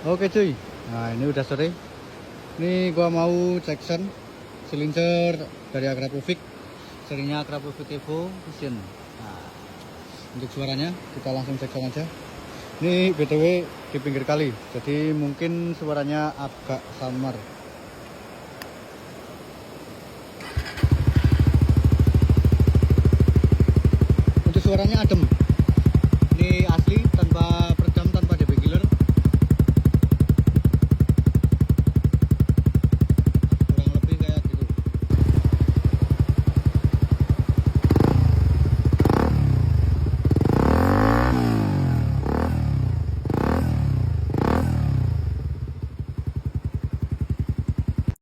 Oke cuy, nah ini udah sore. Ini gua mau cek sound silinder dari Akrapovic, serinya Akrapovic Evo Vision. Nah, untuk suaranya kita langsung cek sound aja. Ini BTW di pinggir kali, jadi mungkin suaranya agak samar. Untuk suaranya adem. Ini asli tanpa